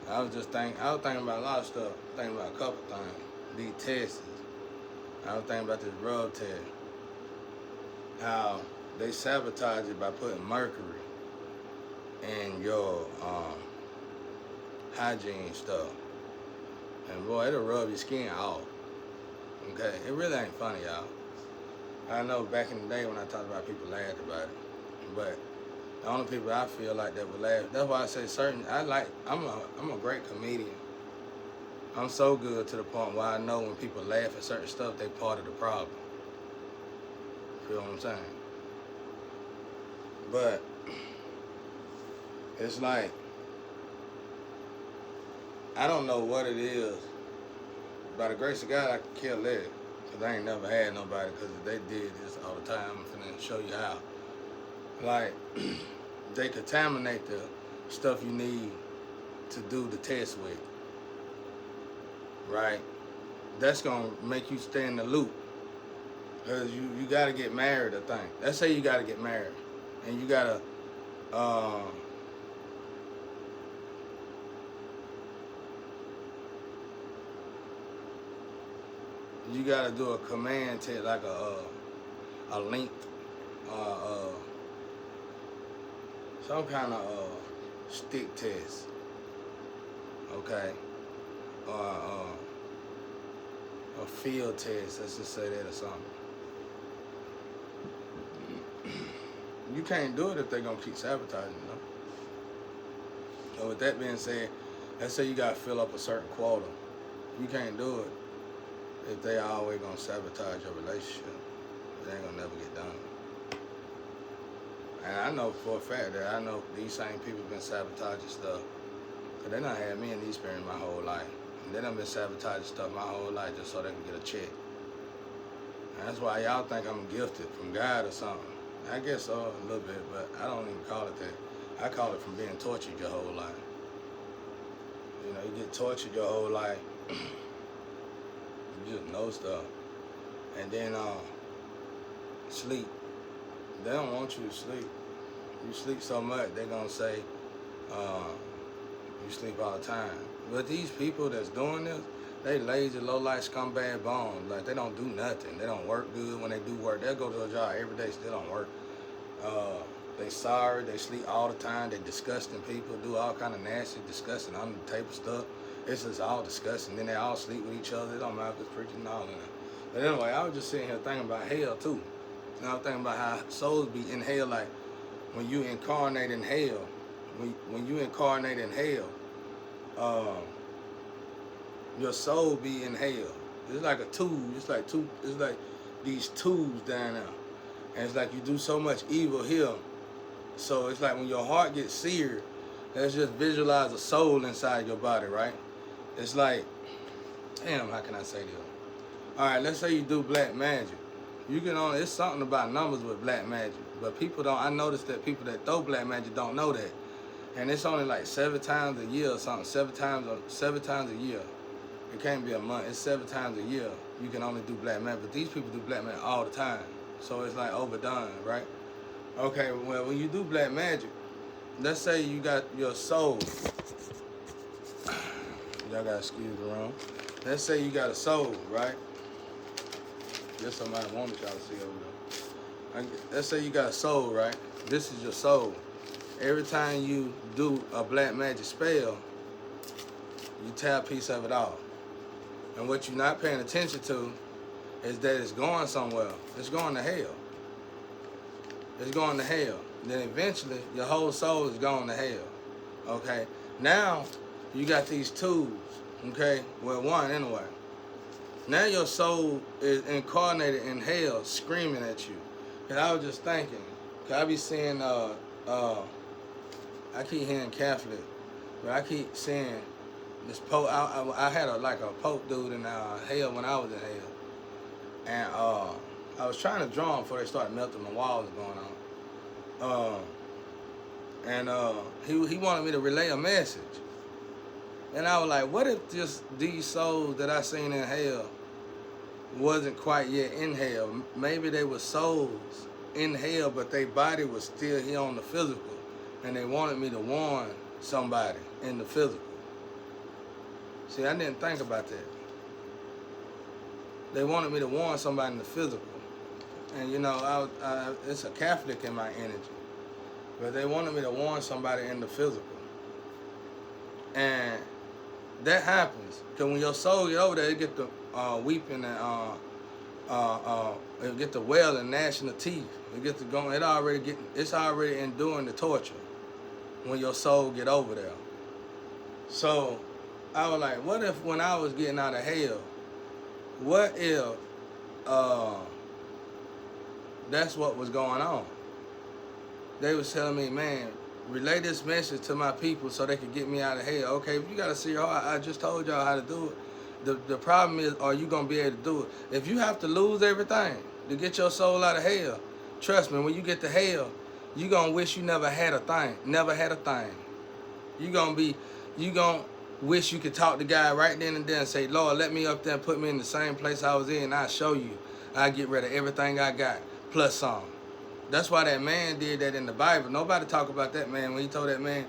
I was thinking about a lot of stuff. Thinking about a couple things. These tests. I was thinking about this rub test. How they sabotage it by putting mercury in your hygiene stuff. And boy, it'll rub your skin off. Okay, it really ain't funny, y'all. I know back in the day when I talked about people laughed about it, but the only people I feel like that would laugh. That's why I say certain. I'm a great comedian. I'm so good to the point where I know when people laugh at certain stuff, they part of the problem. Feel what I'm saying? But it's like I don't know what it is. By the grace of God, I can care less. Because I ain't never had nobody, because if they did this all the time, I'm finna show you how. Like, they contaminate the stuff you need to do the test with. Right? That's going to make you stay in the loop. Because you got to get married, I think. Let's say you got to get married. And you got to... you gotta do a command test, like a link, some kind of stick test, okay, or a field test. Let's just say that or something. You can't do it if they're gonna keep sabotaging, you know. So with that being said, let's say you gotta fill up a certain quota. You can't do it if they always gonna sabotage your relationship. It ain't gonna never get done. And I know for a fact that I know these same people been sabotaging stuff. Cause they done had me in these experience my whole life. And they done been sabotaging stuff my whole life just so they can get a check. And that's why y'all think I'm gifted from God or something. I guess so, a little bit, but I don't even call it that. I call it from being tortured your whole life. You know, you get tortured your whole life. You just know stuff. And then sleep. They don't want you to sleep. You sleep so much, they're gonna say you sleep all the time. But these people that's doing this, they lazy, low-life, scumbag bones. Like, they don't do nothing. They don't work good. When they do work, they'll go to a job every day, still don't work. They sorry, they sleep all the time. They disgusting people, do all kind of nasty, disgusting, under the table stuff. It's just all disgusting. Then they all sleep with each other. It don't matter if it's preaching and all of that. But anyway, I was just sitting here thinking about hell too. And I was thinking about how souls be in hell, like when you incarnate in hell. When you incarnate in hell, your soul be in hell. It's like a tube. It's like these tubes down there. And it's like you do so much evil here. So it's like when your heart gets seared, let's just visualize a soul inside your body, right? It's like, damn, how can I say this? All right, let's say you do black magic. You can only, it's something about numbers with black magic. But people don't, I noticed that people that throw black magic don't know that. And it's only like 7 times a year or something, 7 times a year. It can't be a month, it's 7 times a year. You can only do black magic, but these people do black magic all the time. So it's like overdone, right? Okay, well, when you do black magic, let's say you got your soul. Y'all gotta excuse the room. Let's say you got a soul, right? There's somebody wanted y'all to see over there. Let's say you got a soul, right? This is your soul. Every time you do a black magic spell, you tear a piece of it off. And what you're not paying attention to is that it's going somewhere. It's going to hell. It's going to hell. Then eventually, your whole soul is going to hell. Okay? Now, you got these tools. Okay? Well, one anyway. Now your soul is incarnated in hell, screaming at you. And I was just thinking, cause I be seeing, I keep hearing Catholic, but I keep seeing this Pope. I had a Pope dude in hell when I was in hell, and I was trying to draw him before they started melting the walls going on. He wanted me to relay a message. And I was like, what if just these souls that I seen in hell wasn't quite yet in hell? Maybe they were souls in hell, but their body was still here on the physical. And they wanted me to warn somebody in the physical. See, I didn't think about that. They wanted me to warn somebody in the physical. And you know, it's a Catholic in my energy. But they wanted me to warn somebody in the physical. And that happens. Because when your soul get over there, it get the weeping and it get the wail and gnashing of teeth. It get to going. It's already enduring the torture when your soul get over there. So I was like, what if when I was getting out of hell, what if that's what was going on? They was telling me, man, relay this message to my people so they could get me out of hell. Okay, you got to see your heart. I just told y'all how to do it. The problem is, are you going to be able to do it? If you have to lose everything to get your soul out of hell, trust me, when you get to hell, you going to wish you never had a thing. Never had a thing. You going to wish you could talk to God right then and there and say, Lord, let me up there and put me in the same place I was in. I'll show you. I'll get rid of everything I got, plus some. That's why that man did that in the Bible. Nobody talk about that man. When he told that man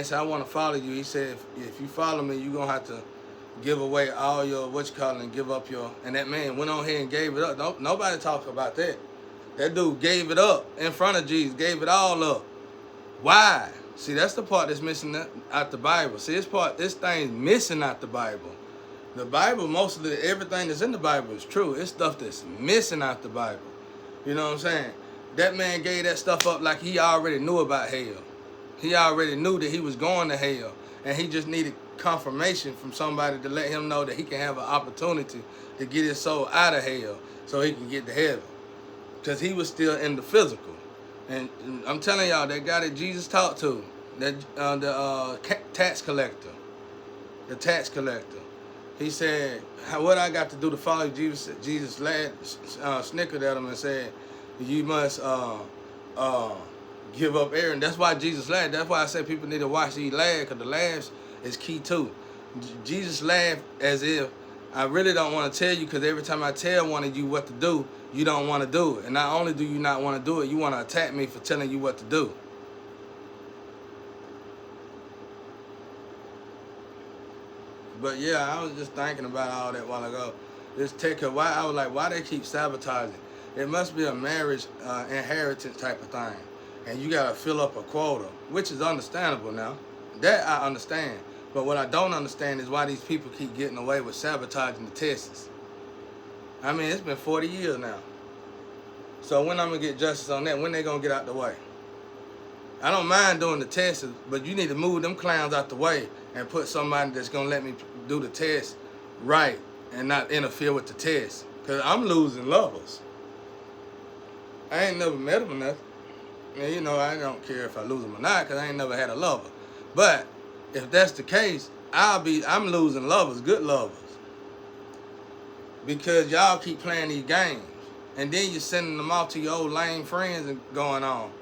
said, I want to follow you. He said, if you follow me, you're going to have to give away all your, and give up your, and that man went on here and gave it up. Nobody talk about that. That dude gave it up in front of Jesus, gave it all up. Why? See, that's the part that's missing out the Bible. See, this thing's missing out the Bible. The Bible, mostly everything that's in the Bible is true. It's stuff that's missing out the Bible. You know what I'm saying? That man gave that stuff up like he already knew about hell. He already knew that he was going to hell. And he just needed confirmation from somebody to let him know that he can have an opportunity to get his soul out of hell so he can get to heaven. Because he was still in the physical. And I'm telling y'all, that guy that Jesus talked to, that the tax collector, he said, what I got to do to follow Jesus? Jesus snickered at him and said, you must give up Aaron. That's why Jesus laughed. That's why I say people need to watch these laughs, because the laughs is key too. Jesus laughed as if, I really don't want to tell you, because every time I tell one of you what to do, you don't want to do it. And not only do you not want to do it, you want to attack me for telling you what to do. But yeah, I was just thinking about all that a while ago. This why I was like, why they keep sabotaging? It must be a marriage inheritance type of thing. And you got to fill up a quota, which is understandable now. That I understand. But what I don't understand is why these people keep getting away with sabotaging the tests. I mean, it's been 40 years now. So when I'm going to get justice on that? When they going to get out the way? I don't mind doing the tests, but you need to move them clowns out the way and put somebody that's going to let me do the test right and not interfere with the test. Because I'm losing lovers. I ain't never met them or nothing. And you know, I don't care if I lose them or not, because I ain't never had a lover. But if that's the case, I'm losing lovers, good lovers. Because y'all keep playing these games. And then you're sending them off to your old lame friends and going on.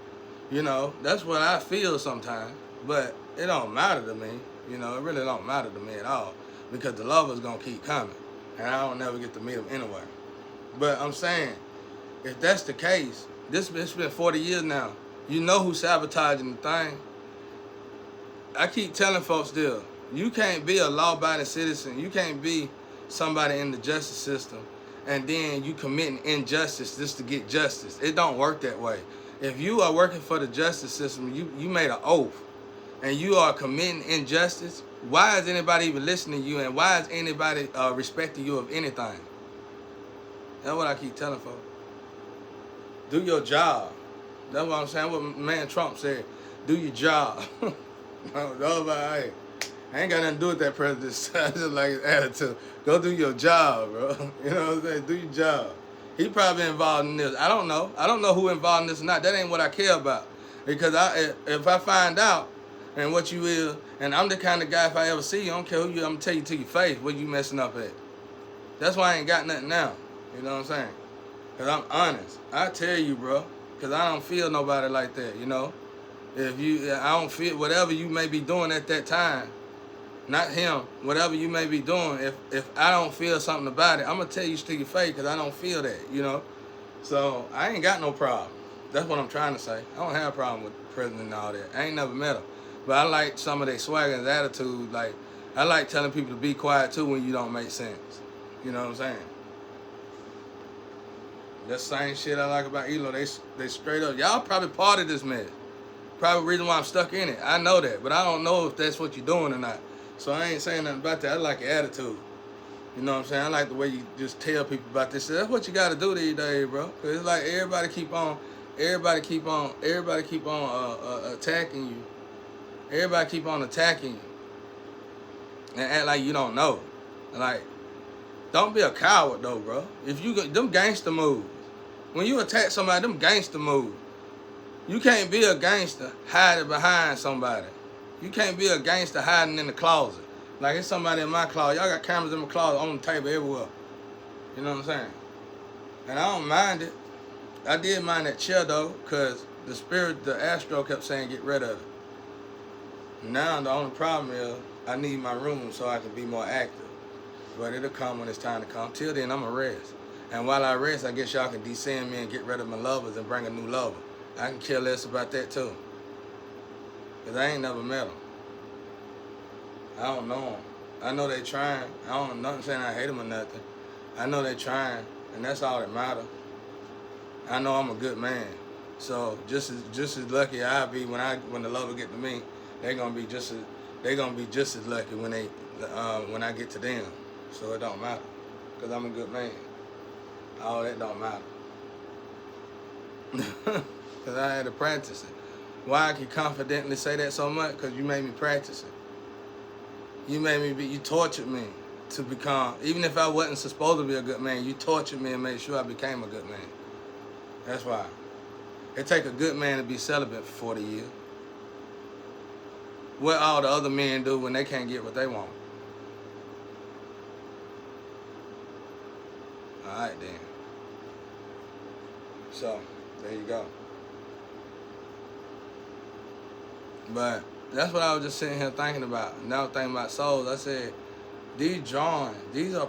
You know, that's what I feel sometimes. But it don't matter to me. You know, it really don't matter to me at all. Because the lover's going to keep coming. And I don't never get to meet them anyway. But I'm saying, if that's the case, it's been 40 years now. You know who's sabotaging the thing. I keep telling folks still, you can't be a law-abiding citizen. You can't be somebody in the justice system and then you committing injustice just to get justice. It don't work that way. If you are working for the justice system, you made an oath and you are committing injustice, why is anybody even listening to you, and why is anybody respecting you of anything? That's what I keep telling folks. Do your job. That's what I'm saying. What man Trump said. Do your job. Nobody. I ain't got nothing to do with that president. I just like his attitude. Go do your job, bro. You know what I'm saying? Do your job. He probably involved in this. I don't know. I don't know who involved in this or not. That ain't what I care about. Because if I find out and what you is, and I'm the kind of guy, if I ever see you, I don't care who you, I'm going to tell you to your face what you messing up at. That's why I ain't got nothing now. You know what I'm saying? Because I'm honest. I tell you, bro. Because I don't feel nobody like that, you know? I don't feel whatever you may be doing at that time, not him, whatever you may be doing, if I don't feel something about it, I'm going to tell you to your face because I don't feel that, you know? So I ain't got no problem. That's what I'm trying to say. I don't have a problem with the president and all that. I ain't never met him. But I like some of their swagger and attitude. Like, I like telling people to be quiet too when you don't make sense. You know what I'm saying? That same shit I like about Elo. They straight up. Y'all probably part of this mess. Probably reason why I'm stuck in it. I know that, but I don't know if that's what you're doing or not. So I ain't saying nothing about that. I like your attitude. You know what I'm saying? I like the way you just tell people about this. That's what you got to do these days, bro. Cause it's like everybody keep on attacking you. Everybody keep on attacking you, and act like you don't know. Like, don't be a coward though, bro. If you them gangster moves, when you attack somebody, them gangster moves. You can't be a gangster hiding behind somebody. You can't be a gangster hiding in the closet. Like, it's somebody in my closet. Y'all got cameras in my closet, on the table, everywhere. You know what I'm saying? And I don't mind it. I did mind that chair, though, because the spirit, the astro kept saying get rid of it. Now, the only problem is I need my room so I can be more active. But it'll come when it's time to come. Till then, I'm going to rest. And while I rest, I guess y'all can descend me and get rid of my lovers and bring a new lover. I can care less about that too. Because I ain't never met them. I don't know them. I know they trying. I don't nothing saying I hate them or nothing. I know they trying, and that's all that matters. I know I'm a good man. So just as lucky I'll be when the lover get to me, they're gonna be just as lucky when I get to them. So it don't matter. Because I'm a good man. All that don't matter. Because I had to practice it. Why I can confidently say that so much? Because you made me practice it. You tortured me to become, even if I wasn't supposed to be a good man, you tortured me and made sure I became a good man. That's why. It take a good man to be celibate for 40 years. What all the other men do when they can't get what they want. All right, then. So, there you go. But that's what I was just sitting here thinking about. Now thinking about souls, I said, these are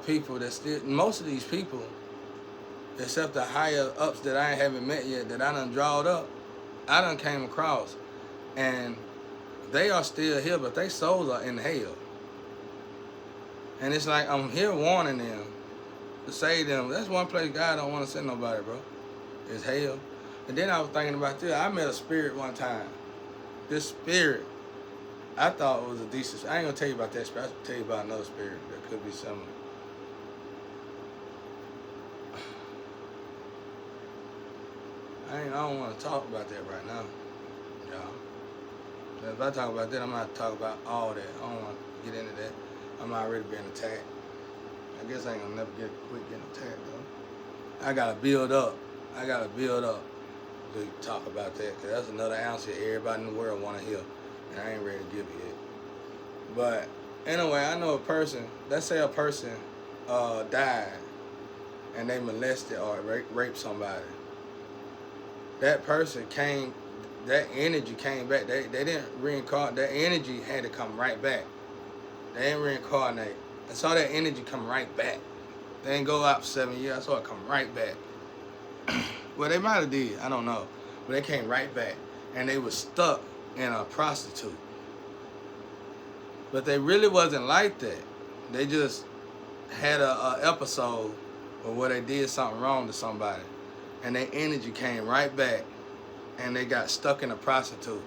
people that still, most of these people, except the higher ups that I haven't met yet, that I done drawed up, I done came across. And they are still here, but their souls are in hell. And it's like, I'm here warning them to save them. That's one place God don't want to send nobody, bro. It's hell. And then I was thinking about this. I met a spirit one time. This spirit, I thought it was a decent. I ain't gonna tell you about that spirit. I'll tell you about another spirit that could be similar. I don't want to talk about that right now, y'all. If I talk about that, I'm gonna have to talk about all that. I don't want to get into that. I'm already being attacked. I guess I ain't gonna never quit getting attacked though. I gotta build up to talk about that, because that's another answer everybody in the world want to hear, and I ain't ready to give it yet. But anyway, I know a person, let's say a person died and they molested or raped somebody. That person came, that energy came back. They didn't reincarnate. That energy had to come right back. They didn't reincarnate. I saw that energy come right back. They didn't go out for 7 years. I saw it come right back. Well, they might have did. I don't know. But they came right back. And they were stuck in a prostitute. But they really wasn't like that. They just had a episode where they did something wrong to somebody. And their energy came right back. And they got stuck in a prostitute.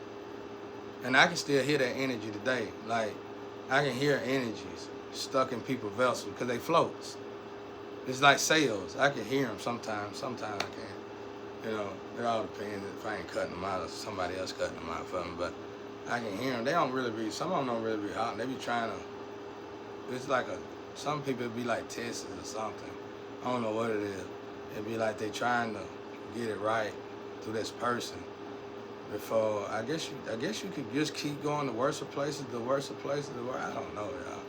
And I can still hear that energy today. Like, I can hear energies stuck in people's vessels because they floats. It's like sails. I can hear them sometimes. Sometimes I can't. You know, it all depends if I ain't cutting them out or somebody else cutting them out for me. But I can hear them. They don't really be, some of them don't really be hot. They be trying to, it's like some people be like tests or something. I don't know what it is. It'd be like they trying to get it right through this person. Before, I guess you could just keep going to worse places, I don't know, y'all.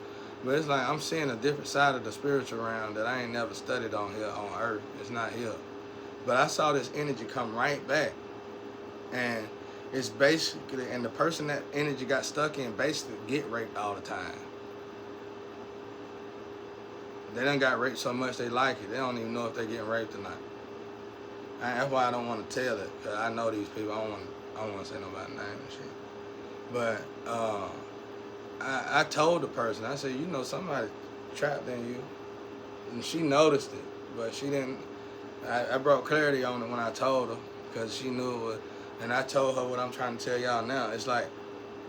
But it's like I'm seeing a different side of the spiritual realm that I ain't never studied on here on earth. It's not here. But I saw this energy come right back. And it's basically, and the person that energy got stuck in basically get raped all the time. They done got raped so much they like it. They don't even know if they're getting raped or not. And that's why I don't want to tell it, because I know these people. I don't want to say nobody's name and shit. But I told the person, I said, you know, somebody trapped in you. And she noticed it, but she didn't. I brought clarity on it when I told her, because she knew it was, and I told her what I'm trying to tell y'all now. It's like,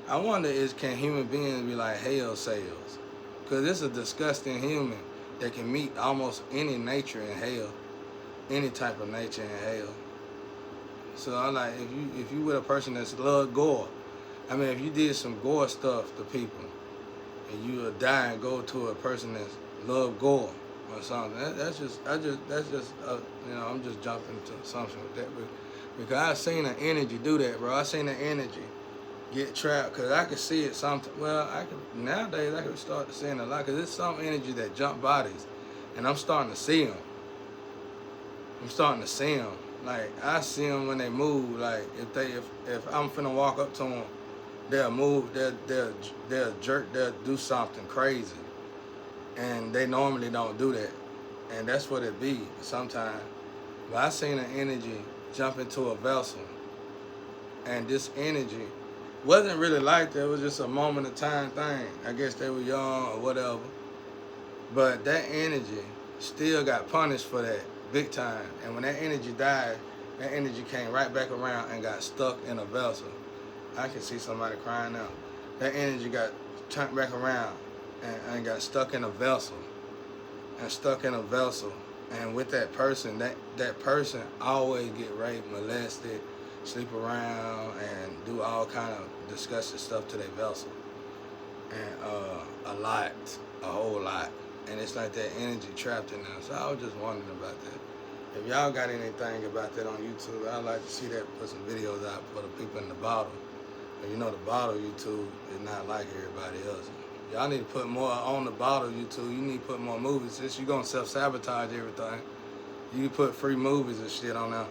I wonder can human beings be like hell cells? Because it's a disgusting human that can meet almost any nature in hell, any type of nature in hell. So I'm like, if you with a person that's love gore, I mean, if you did some gore stuff to people, and you would die and go to a person that's love gore or something, that's just you know, I'm just jumping to assumption with that, because I seen an energy do that, bro. I seen an energy get trapped, because I could see it something. Well, nowadays I could start seeing a lot, because it's some energy that jump bodies, and I'm starting to see them. I'm starting to see them. Like, I see them when they move. Like, if I'm finna walk up to them, they'll move, they'll jerk, they'll do something crazy, and they normally don't do that, and that's what it be sometimes. But I seen an energy jump into a vessel, and this energy wasn't really like that. It was just a moment of time thing. I guess they were young or whatever, but that energy still got punished for that big time. And when that energy died, that energy came right back around and got stuck in a vessel. I can see somebody crying out. That energy got turned back around and got stuck in a vessel. And with that person, that person always get raped, molested, sleep around, and do all kind of disgusting stuff to their vessel. And a whole lot. And it's like that energy trapped in them. So I was just wondering about that. If y'all got anything about that on YouTube, I'd like to see that, put some videos out for the people in the bottom. And you know, the bottle YouTube is not like everybody else. Y'all need to put more on the bottle YouTube. You need to put more movies. Since you're going to self-sabotage everything, you put free movies and shit on there.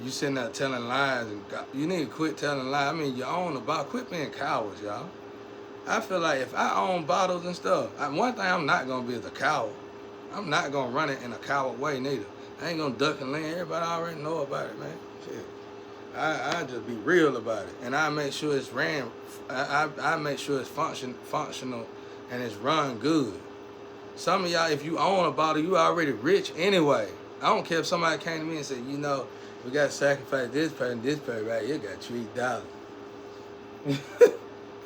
You sitting there telling lies, and you need to quit telling lies. I mean, you own the bottle. Quit being cowards, y'all. I feel like if I own bottles and stuff, one thing I'm not going to be is a coward. I'm not going to run it in a coward way, neither. I ain't going to duck and lean. Everybody already know about it, man. Shit. I just be real about it. And I make sure it's ran. I make sure it's functional and it's run good. Some of y'all, if you own a bottle, you already rich anyway. I don't care if somebody came to me and said, you know, we got to sacrifice this person, right? You got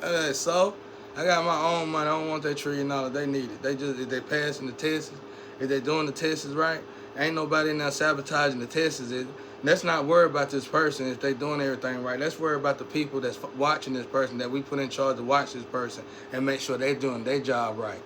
$3. So, I got my own money. I don't want that $3 they need it. They just, if they passing the tests, if they doing the tests right, ain't nobody in there sabotaging the tests. Let's not worry about this person if they doing everything right. Let's worry about the people that's watching this person, that we put in charge to watch this person and make sure they doing their job right.